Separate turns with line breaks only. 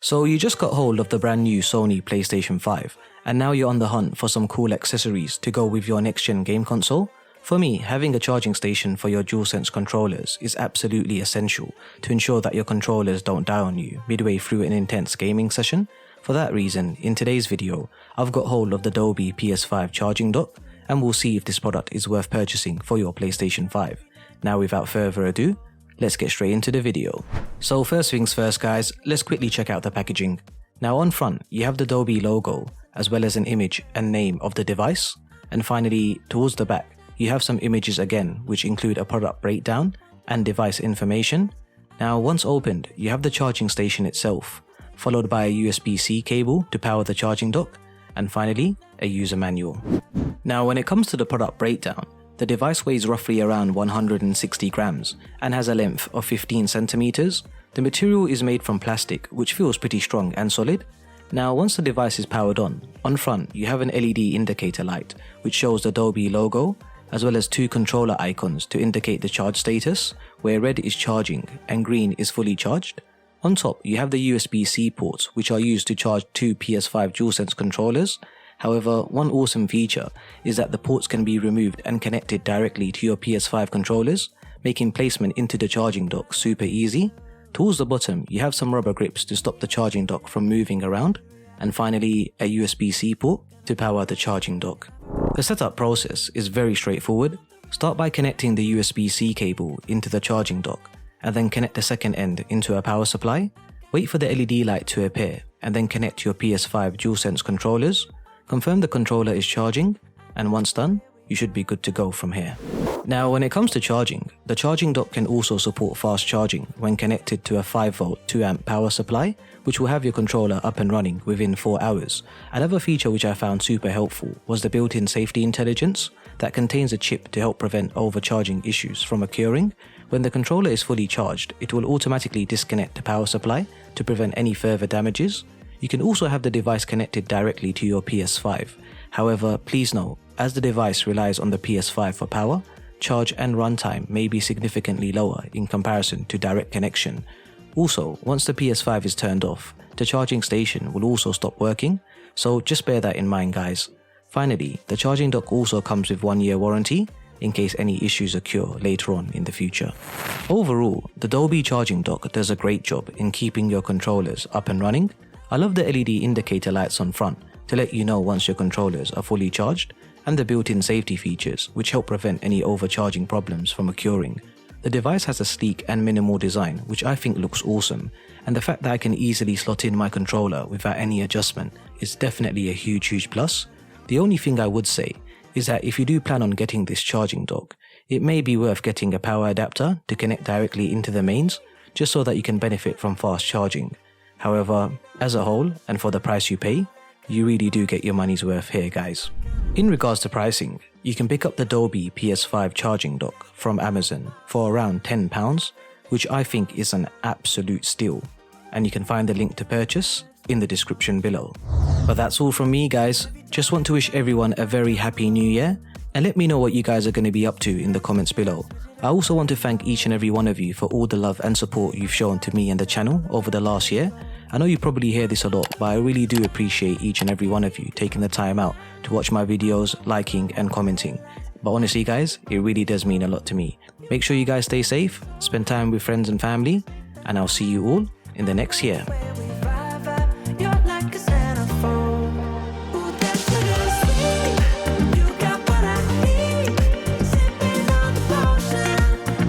So you just got hold of the brand new Sony PlayStation 5 and now you're on the hunt for some cool accessories to go with your next gen game console? For me, having a charging station for your DualSense controllers is absolutely essential to ensure that your controllers don't die on you midway through an intense gaming session. For that reason, in today's video, I've got hold of the DOBE PS5 charging dock and we'll see if this product is worth purchasing for your PlayStation 5. Now without further ado, let's get straight into the video. So first things first guys, let's quickly check out the packaging. Now on front, you have the DOBE logo as well as an image and name of the device. And finally, towards the back, you have some images again which include a product breakdown and device information. Now once opened, you have the charging station itself, followed by a USB-C cable to power the charging dock, and finally, a user manual. Now when it comes to the product breakdown, the device weighs roughly around 160 grams and has a length of 15 centimeters. The material is made from plastic which feels pretty strong and solid. Now once the device is powered on front you have an LED indicator light which shows the DOBE logo, as well as two controller icons to indicate the charge status, where red is charging and green is fully charged. On top you have the USB-C ports which are used to charge two PS5 DualSense controllers. However, one awesome feature is that the ports can be removed and connected directly to your PS5 controllers, making placement into the charging dock super easy. Towards the bottom you have some rubber grips to stop the charging dock from moving around, and finally a USB-C port to power the charging dock. The setup process is very straightforward. Start by connecting the USB-C cable into the charging dock and then connect the second end into a power supply. Wait for the LED light to appear and then connect your PS5 DualSense controllers. Confirm the controller is charging, and once done, you should be good to go from here. Now when it comes to charging, the charging dock can also support fast charging when connected to a 5V 2A power supply, which will have your controller up and running within 4 hours. Another feature which I found super helpful was the built-in safety intelligence that contains a chip to help prevent overcharging issues from occurring. When the controller is fully charged, it will automatically disconnect the power supply to prevent any further damages. You can also have the device connected directly to your PS5. However, please note, as the device relies on the PS5 for power, charge and runtime may be significantly lower in comparison to direct connection. Also, once the PS5 is turned off, the charging station will also stop working, so just bear that in mind guys. Finally, the charging dock also comes with 1-year warranty in case any issues occur later on in the future. Overall, the DOBE charging dock does a great job in keeping your controllers up and running. I love the LED indicator lights on front to let you know once your controllers are fully charged, and the built-in safety features which help prevent any overcharging problems from occurring. The device has a sleek and minimal design which I think looks awesome, and the fact that I can easily slot in my controller without any adjustment is definitely a huge plus. The only thing I would say is that if you do plan on getting this charging dock, it may be worth getting a power adapter to connect directly into the mains, just so that you can benefit from fast charging. However, as a whole and for the price you pay, you really do get your money's worth here guys. In regards to pricing, you can pick up the DOBE PS5 charging dock from Amazon for around £10, which I think is an absolute steal, and you can find the link to purchase in the description below. But that's all from me guys. Just want to wish everyone a very happy new year, and let me know what you guys are going to be up to in the comments below. I also want to thank each and every one of you for all the love and support you've shown to me and the channel over the last year. I know you probably hear this a lot, but I really do appreciate each and every one of you taking the time out to watch my videos, liking and commenting. But honestly guys, it really does mean a lot to me. Make sure you guys stay safe, spend time with friends and family, and I'll see you all in the next year.